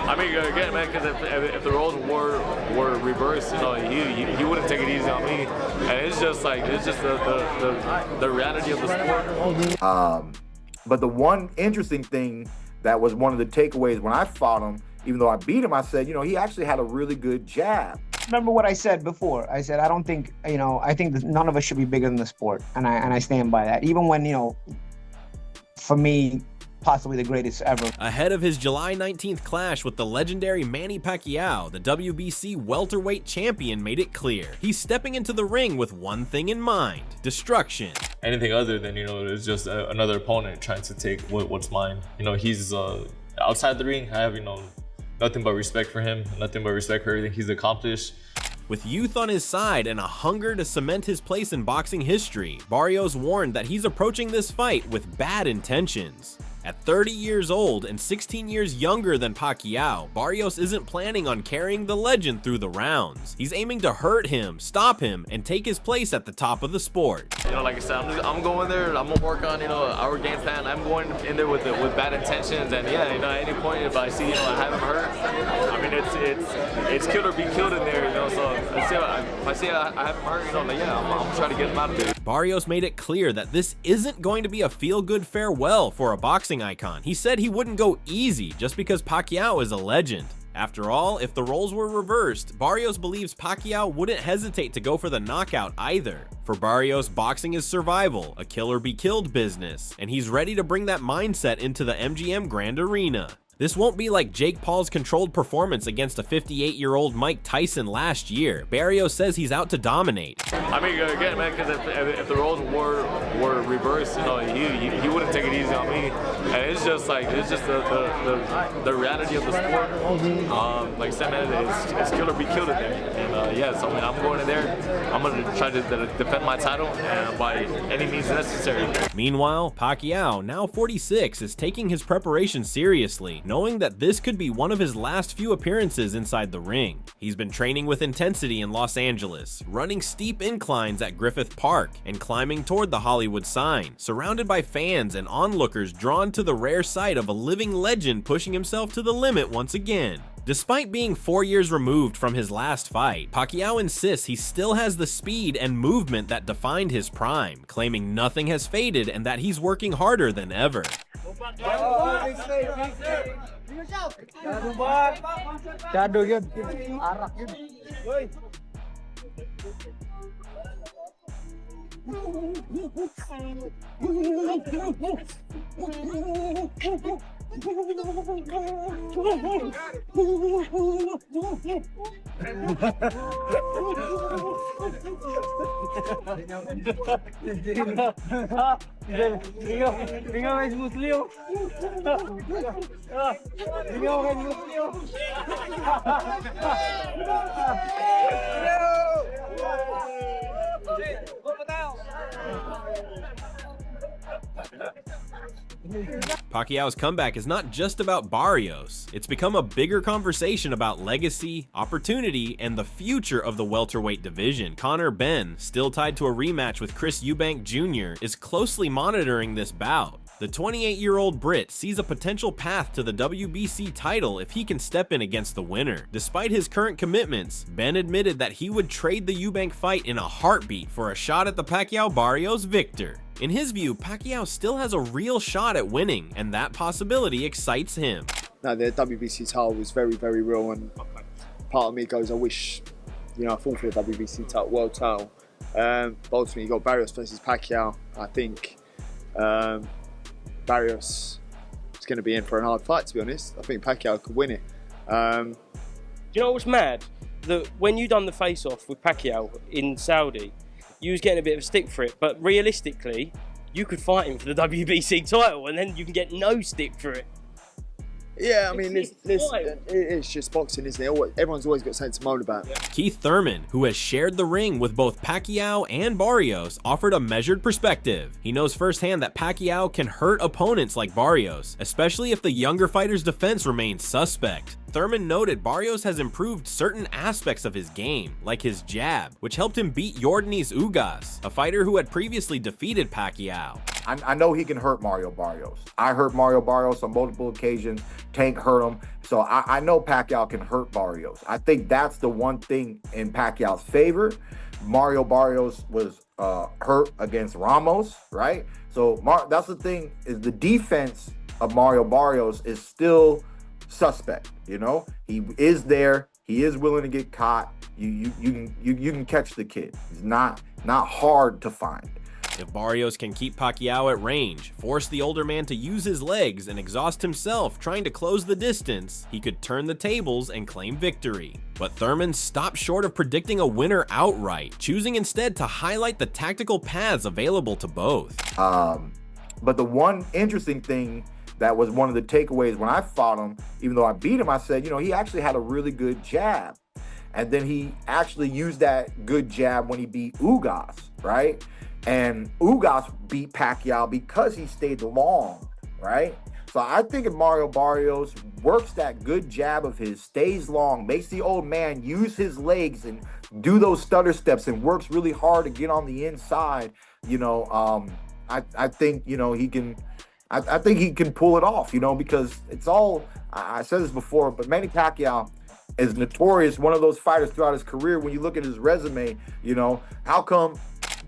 I mean, again, man, because if the roles were reversed, you know, he wouldn't take it easy on me, and it's just the reality of the sport. But the one interesting thing that was one of the takeaways when I fought him, even though I beat him, I said, you know, he actually had a really good jab. Remember what I said before. I said I don't think, you know, I think that none of us should be bigger than the sport, and I stand by that. Even when, you know, for me, possibly the greatest ever. Ahead of his July 19th clash with the legendary Manny Pacquiao, the WBC welterweight champion made it clear he's stepping into the ring with one thing in mind: destruction. Anything other than, you know, it's just another opponent trying to take what's mine. You know, he's outside the ring. I have, you know, nothing but respect for him, nothing but respect for everything he's accomplished. With youth on his side and a hunger to cement his place in boxing history, Barrios warned that he's approaching this fight with bad intentions. At 30 years old and 16 years younger than Pacquiao, Barrios isn't planning on carrying the legend through the rounds. He's aiming to hurt him, stop him, and take his place at the top of the sport. You know, like I said, I'm going there. I'm gonna work on, you know, our game plan. I'm going in there with bad intentions, and yeah, you know, at any point if I see, you know, I have him hurt, I mean, it's kill or be killed in there, you know. So if I see I have him hurt, you know, like, yeah, I'm gonna try to get him out of there. Barrios made it clear that this isn't going to be a feel-good farewell for a boxing icon. He said he wouldn't go easy just because Pacquiao is a legend. After all, if the roles were reversed, Barrios believes Pacquiao wouldn't hesitate to go for the knockout either. For Barrios, boxing is survival, a kill or be killed business, and he's ready to bring that mindset into the MGM Grand Arena. This won't be like Jake Paul's controlled performance against a 58-year-old Mike Tyson last year. Barrios says he's out to dominate. I mean, again, man, because if the roles were reversed, you know, he wouldn't take it easy on me, and it's just the reality of the sport. Like I said, man, it's kill or be killed in there, and yeah, so I mean, I'm going in there. I'm gonna try to defend my title by any means necessary. Meanwhile, Pacquiao, now 46, is taking his preparation seriously, knowing that this could be one of his last few appearances inside the ring. He's been training with intensity in Los Angeles, running steep inclines at Griffith Park, and climbing toward the Hollywood sign, surrounded by fans and onlookers drawn to the rare sight of a living legend pushing himself to the limit once again. Despite being 4 years removed from his last fight, Pacquiao insists he still has the speed and movement that defined his prime, claiming nothing has faded and that he's working harder than ever. Pacquiao's comeback is not just about Barrios. It's become a bigger conversation about legacy, opportunity, and the future of the welterweight division. Conor Benn, still tied to a rematch with Chris Eubank Jr., is closely monitoring this bout. The 28-year-old Brit sees a potential path to the WBC title if he can step in against the winner. Despite his current commitments, Ben admitted that he would trade the Eubank fight in a heartbeat for a shot at the Pacquiao-Barrios victor. In his view, Pacquiao still has a real shot at winning, and that possibility excites him. No, the WBC title was very, very real, and part of me goes, I wish, you know, I fought for the WBC title, world title. But ultimately, you got Barrios versus Pacquiao. I think Barrios is going to be in for a hard fight, to be honest. I think Pacquiao could win it. Do you know what's mad? That when you done the face-off with Pacquiao in Saudi, you was getting a bit of a stick for it, but realistically, you could fight him for the WBC title and then you can get no stick for it. Yeah, I mean, it's just boxing, isn't it? Everyone's always got something to moan about. Keith Thurman, who has shared the ring with both Pacquiao and Barrios, offered a measured perspective. He knows firsthand that Pacquiao can hurt opponents like Barrios, especially if the younger fighter's defense remains suspect. Thurman noted Barrios has improved certain aspects of his game, like his jab, which helped him beat Yordenis Ugas, a fighter who had previously defeated Pacquiao. I know he can hurt Mario Barrios. I hurt Mario Barrios on multiple occasions. Tank hurt him. So I know Pacquiao can hurt Barrios. I think that's the one thing in Pacquiao's favor. Mario Barrios was hurt against Ramos, right? So that's the thing, is the defense of Mario Barrios is still suspect. You know, he is there. He is willing to get caught. You can catch the kid. He's not hard to find. If Barrios can keep Pacquiao at range, force the older man to use his legs, and exhaust himself trying to close the distance, he could turn the tables and claim victory. But Thurman stopped short of predicting a winner outright, choosing instead to highlight the tactical paths available to both. But the one interesting thing that was one of the takeaways when I fought him, even though I beat him, I said, you know, he actually had a really good jab. And then he actually used that good jab when he beat Ugas, right? And Ugas beat Pacquiao because he stayed long, right? So I think if Mario Barrios works that good jab of his, stays long, makes the old man use his legs and do those stutter steps and works really hard to get on the inside, you know, I think, you know, he can, I think he can pull it off, you know, because it's all, I said this before, but Manny Pacquiao is notorious, one of those fighters throughout his career. When you look at his resume, you know, how come?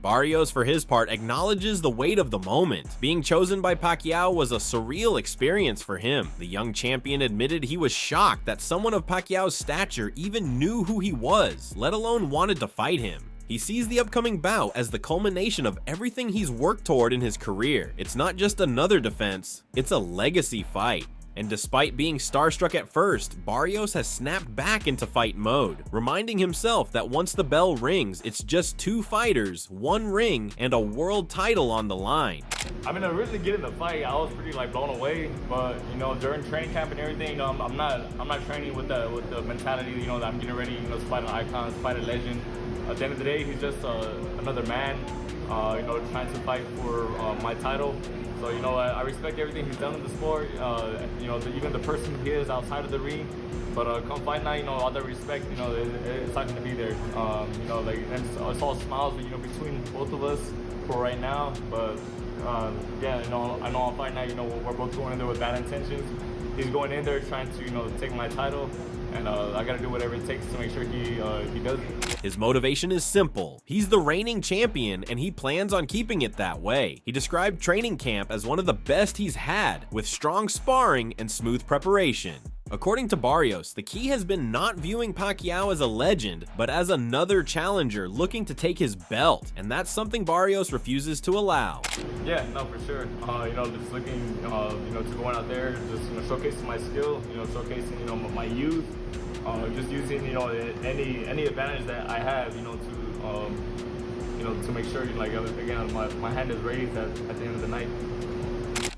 Barrios, for his part, acknowledges the weight of the moment. Being chosen by Pacquiao was a surreal experience for him. The young champion admitted he was shocked that someone of Pacquiao's stature even knew who he was, let alone wanted to fight him. He sees the upcoming bout as the culmination of everything he's worked toward in his career. It's not just another defense, it's a legacy fight. And despite being starstruck at first, Barrios has snapped back into fight mode, reminding himself that once the bell rings, it's just two fighters, one ring, and a world title on the line. I mean, originally getting the fight, I was pretty like blown away. But you know, during training camp and everything, you know, I'm not training with the mentality, you know, that I'm getting ready, you know, to fight an icon, to fight a legend. At the end of the day, he's just another man, you know, trying to fight for my title. So, you know, I respect everything he's done in the sport, you know, even the person he is outside of the ring. But come fight night, you know, all that respect, you know, it's not going to be there. You know, like, and it's all smiles, you know, between both of us for right now. But, yeah, you know, I know on fight night, you know, we're both going in there with bad intentions. He's going in there trying to, you know, take my title. And I got to do whatever it takes to make sure he does it. His motivation is simple. He's the reigning champion, and he plans on keeping it that way. He described training camp as one of the best he's had, with strong sparring and smooth preparation. According to Barrios, the key has been not viewing Pacquiao as a legend, but as another challenger looking to take his belt, and that's something Barrios refuses to allow. Yeah, no, for sure. You know, just looking, you know, to going out there, just, you know, showcasing my skill, you know, showcasing, you know, my youth, just using, you know, any advantage that I have, you know, to, you know, to make sure, like, again, my hand is raised at the end of the night.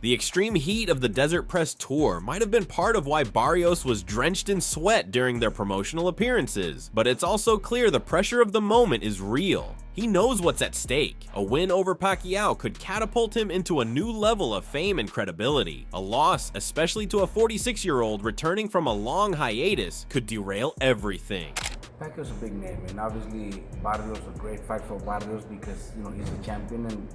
The extreme heat of the Desert Press Tour might have been part of why Barrios was drenched in sweat during their promotional appearances, but it's also clear the pressure of the moment is real. He knows what's at stake. A win over Pacquiao could catapult him into a new level of fame and credibility. A loss, especially to a 46-year-old returning from a long hiatus, could derail everything. Pacquiao's a big name, and obviously Barrios a great fight for Barrios because, you know, he's a champion, and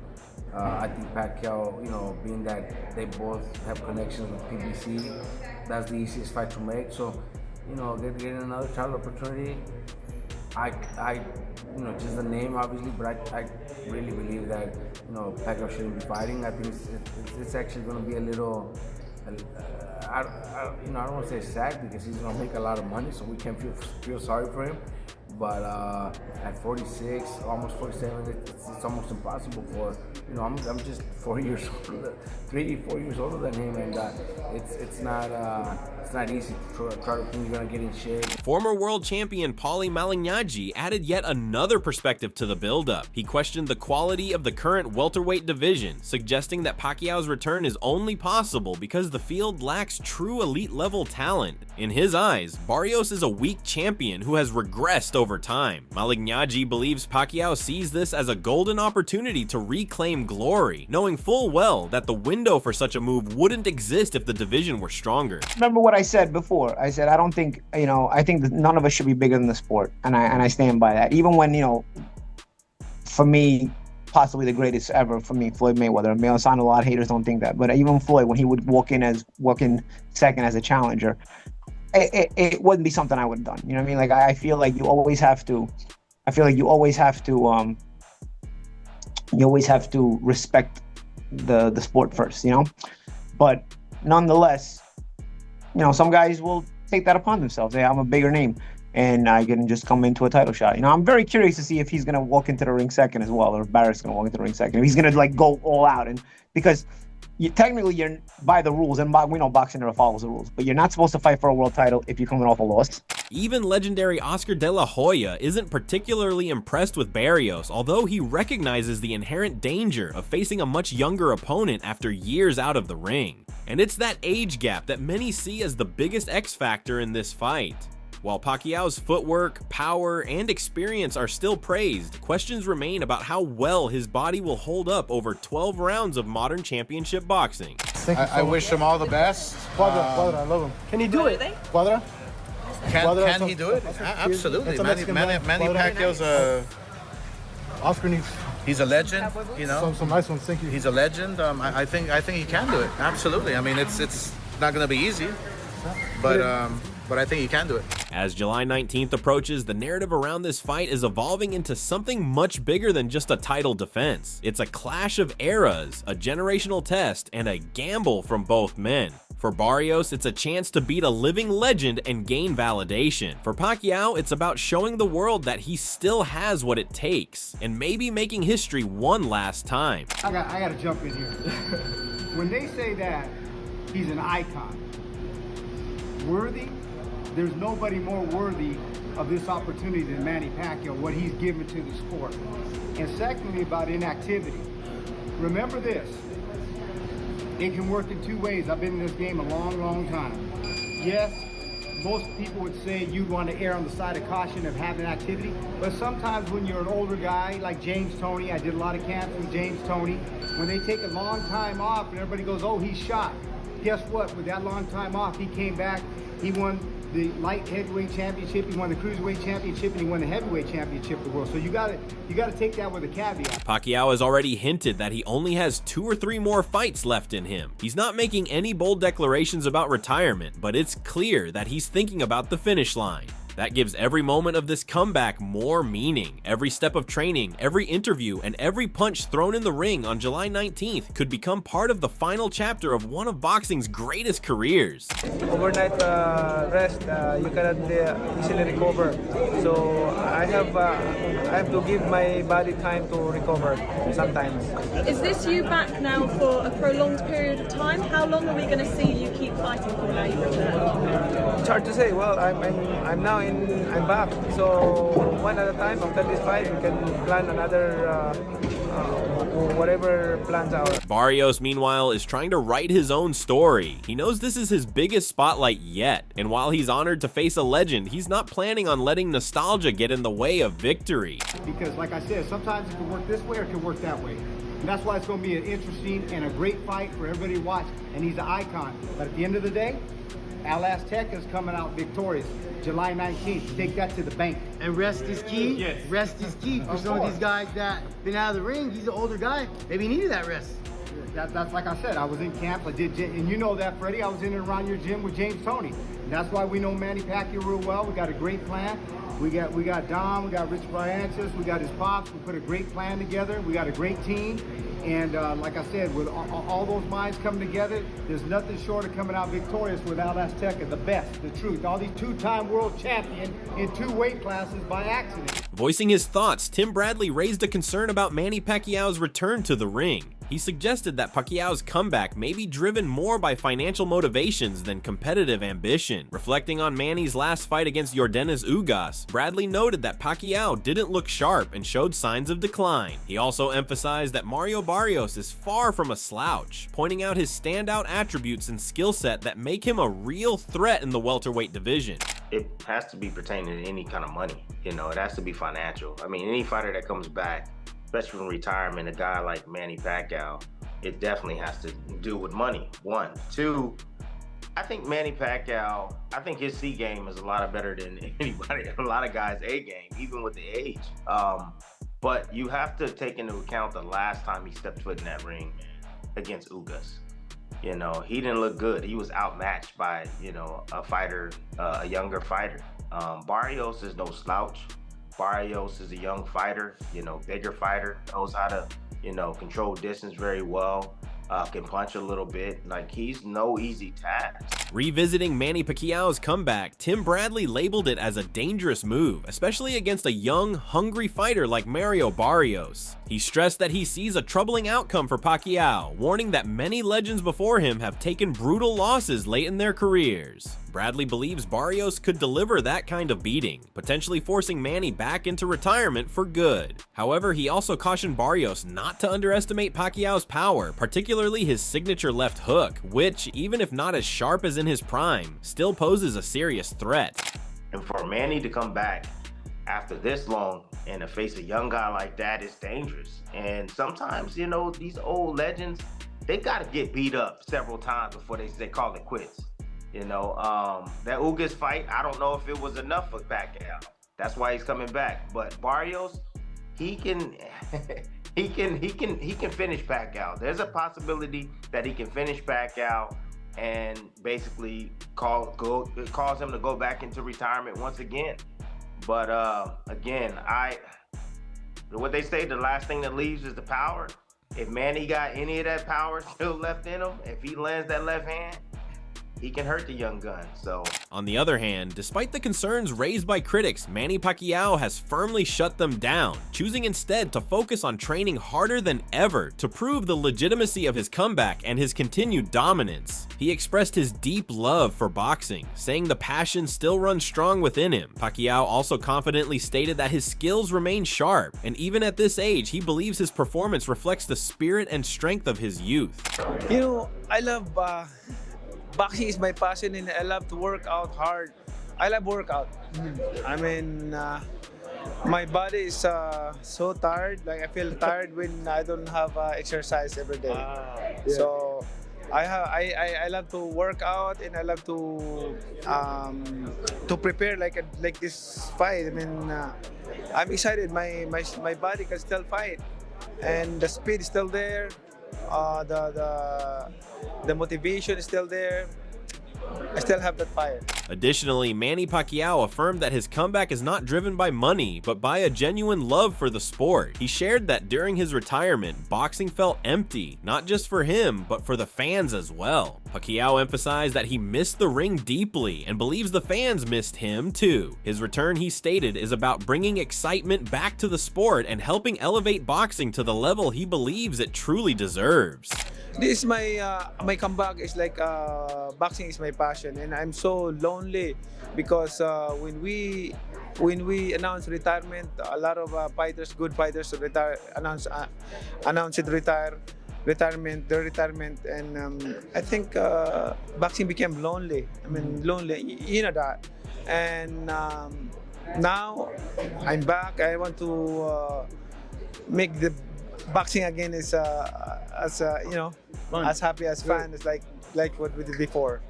I think Pacquiao, you know, being that they both have connections with PBC, that's the easiest fight to make. So, you know, getting another title opportunity, I, you know, just the name obviously, but I really believe that, you know, Pacquiao shouldn't be fighting. I think it's actually going to be a little, I don't want to say sad because he's going to make a lot of money, so we can feel sorry for him. But at 46, almost 47, it's almost impossible for, you know, I'm just 4 years older, 4 years older than him, and it's not easy to try to think you're gonna get in shape. Former world champion Paulie Malignaggi added yet another perspective to the build-up. He questioned the quality of the current welterweight division, suggesting that Pacquiao's return is only possible because the field lacks true elite-level talent. In his eyes, Barrios is a weak champion who has regressed over time. Malignaggi believes Pacquiao sees this as a golden opportunity to reclaim glory, knowing full well that the window for such a move wouldn't exist if the division were stronger. Remember what I said before. I said I don't think, you know, I think that none of us should be bigger than the sport, and I stand by that. Even when, you know, for me, possibly the greatest ever for me, Floyd Mayweather. I know a lot of haters don't think that, but even Floyd, when he would walk in second as a challenger, it wouldn't be something I would have done. You know what I mean? Like I feel like you always have to. I feel like you always have to. You always have to respect the sport first. You know, but nonetheless, you know, some guys will take that upon themselves. Hey, I'm a bigger name, and I can just come into a title shot. You know, I'm very curious to see if he's gonna walk into the ring second as well, or if Barrios is gonna walk into the ring second. If he's gonna like go all out, and because technically you're by the rules, and we know boxing never follows the rules, but you're not supposed to fight for a world title if you're coming off a loss. Even legendary Oscar De La Hoya isn't particularly impressed with Barrios, although he recognizes the inherent danger of facing a much younger opponent after years out of the ring. And it's that age gap that many see as the biggest X factor in this fight. While Pacquiao's footwork, power, and experience are still praised, questions remain about how well his body will hold up over 12 rounds of modern championship boxing. I wish him all the best. Cuadra, I love him. Can he do it? Cuadra? Can he do it? Absolutely. Manny Pacquiao's Oscar needs he's a legend, you know. some nice ones, thank you. He's a legend. I think he can do it. Absolutely. I mean, it's not going to be easy, but I think he can do it. As July 19th approaches, the narrative around this fight is evolving into something much bigger than just a title defense. It's a clash of eras, a generational test, and a gamble from both men. For Barrios, it's a chance to beat a living legend and gain validation. For Pacquiao, it's about showing the world that he still has what it takes, and maybe making history one last time. I got to jump in here. When they say that he's an icon, worthy, there's nobody more worthy of this opportunity than Manny Pacquiao, what he's given to the sport. And secondly, about inactivity. Remember this, it can work in two ways. I've been in this game a long, long time. Yes, most people would say you want to err on the side of caution of having activity, but sometimes when you're an older guy like James Toney, I did a lot of camps with James Toney, when they take a long time off and everybody goes, oh, he's shot. Guess what? With that long time off, he came back, he won the light heavyweight championship, he won the cruiserweight championship, and he won the heavyweight championship of the world. So you gotta take that with a caveat. Pacquiao has already hinted that he only has 2 or 3 more fights left in him. He's not making any bold declarations about retirement, but it's clear that he's thinking about the finish line. That gives every moment of this comeback more meaning. Every step of training, every interview, and every punch thrown in the ring on July 19th could become part of the final chapter of one of boxing's greatest careers. Overnight rest, you cannot easily recover. So I have to give my body time to recover sometimes. Is this you back now for a prolonged period of time? How long are we going to see you keep fighting for now you've returned? It's hard to say. Well, I'm now I'm back. So one at a time. After this fight, we can plan another whatever plans out. Barrios, meanwhile, is trying to write his own story. He knows this is his biggest spotlight yet, and while he's honored to face a legend, he's not planning on letting nostalgia get in the way of victory. Because like I said, sometimes it can work this way or it can work that way. And that's why it's going to be an interesting and a great fight for everybody to watch. And he's an icon. But at the end of the day, Al Azteca is coming out victorious. July 19th, take that to the bank. And rest is key. Yes. Rest is key for some of these guys that been out of the ring. He's an older guy. Maybe he needed that rest. That's like I said, I was in camp. I did, and you know that, Freddie. I was in and around your gym with James Toney. And that's why we know Manny Pacquiao real well. We got a great plan. We got Dom. We got Rich Briantis. We got his pops. We put a great plan together. We got a great team. And like I said, with all those minds coming together, there's nothing short of coming out victorious with Al Azteca, the best, the truth. All these 2-time world champion in 2 weight classes by accident. Voicing his thoughts, Tim Bradley raised a concern about Manny Pacquiao's return to the ring. He suggested that Pacquiao's comeback may be driven more by financial motivations than competitive ambition. Reflecting on Manny's last fight against Yordenis Ugas, Bradley noted that Pacquiao didn't look sharp and showed signs of decline. He also emphasized that Mario Barrios is far from a slouch, pointing out his standout attributes and skill set that make him a real threat in the welterweight division. It has to be pertaining to any kind of money. You know, it has to be financial. I mean, any fighter that comes back, especially from retirement, a guy like Manny Pacquiao, it definitely has to do with money, 1. 2, I think Manny Pacquiao, I think his C game is a lot better than anybody, a lot of guys' A game, even with the age. But you have to take into account the last time he stepped foot in that ring, man, against Ugas. You know, he didn't look good. He was outmatched by, you know, a fighter, a younger fighter. Barrios is no slouch. Barrios is a young fighter, you know, bigger fighter, knows how to, you know, control distance very well, can punch a little bit. Like, he's no easy task. Revisiting Manny Pacquiao's comeback, Tim Bradley labeled it as a dangerous move, especially against a young, hungry fighter like Mario Barrios. He stressed that he sees a troubling outcome for Pacquiao, warning that many legends before him have taken brutal losses late in their careers. Bradley believes Barrios could deliver that kind of beating, potentially forcing Manny back into retirement for good. However, he also cautioned Barrios not to underestimate Pacquiao's power, particularly his signature left hook, which, even if not as sharp as in his prime, still poses a serious threat. And for Manny to come back after this long and to face a young guy like that is dangerous. And sometimes, you know, these old legends, they got to get beat up several times before they call it quits. You know, that Ugas fight, I don't know if it was enough for Pacquiao. That's why he's coming back. But Barrios, he can he can finish Pacquiao. There's a possibility that he can finish Pacquiao and basically cause him to go back into retirement once again. But again, what they say, the last thing that leaves is the power. If Manny got any of that power still left in him, if he lands that left hand, he can hurt the young gun. So, on the other hand, despite the concerns raised by critics, Manny Pacquiao has firmly shut them down, choosing instead to focus on training harder than ever to prove the legitimacy of his comeback and his continued dominance. He expressed his deep love for boxing, saying the passion still runs strong within him. Pacquiao also confidently stated that his skills remain sharp, and even at this age, he believes his performance reflects the spirit and strength of his youth. You know, I love boxing is my passion, and I love to work out hard. I love workout. I mean, my body is so tired. Like, I feel tired when I don't have exercise every day. So I love to work out, and I love to prepare like this fight. I mean, I'm excited. My body can still fight, and the speed is still there. The motivation is still there. I still have that fire. Additionally, Manny Pacquiao affirmed that his comeback is not driven by money, but by a genuine love for the sport. He shared that during his retirement, boxing felt empty, not just for him, but for the fans as well. Pacquiao emphasized that he missed the ring deeply and believes the fans missed him too. His return, he stated, is about bringing excitement back to the sport and helping elevate boxing to the level he believes it truly deserves. This is my comeback is like boxing is my passion, and I'm so lonely because when we announce retirement, a lot of fighters, good fighters, announce their retirement, and I think boxing became lonely. I mean, lonely, you know that, and now I'm back. I want to make the boxing again is as you know, as happy as fun as like what we did before.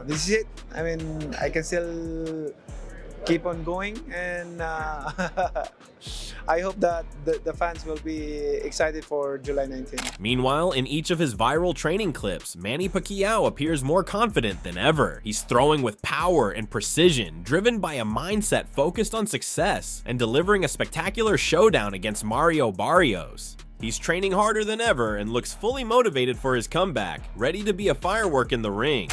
This is it. I mean, I can still keep on going, and I hope that the fans will be excited for July 19th. Meanwhile, in each of his viral training clips, Manny Pacquiao appears more confident than ever. He's throwing with power and precision, driven by a mindset focused on success, and delivering a spectacular showdown against Mario Barrios. He's training harder than ever and looks fully motivated for his comeback, ready to be a firework in the ring.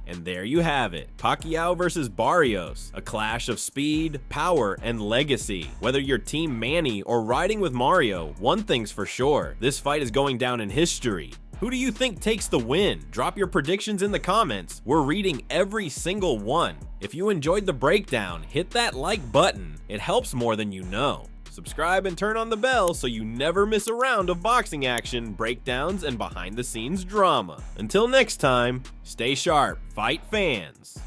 And there you have it, Pacquiao versus Barrios, a clash of speed, power, and legacy. Whether you're Team Manny or riding with Mario, one thing's for sure, this fight is going down in history. Who do you think takes the win? Drop your predictions in the comments. We're reading every single one. If you enjoyed the breakdown, hit that like button. It helps more than you know. Subscribe and turn on the bell so you never miss a round of boxing action, breakdowns, and behind-the-scenes drama. Until next time, stay sharp, fight fans.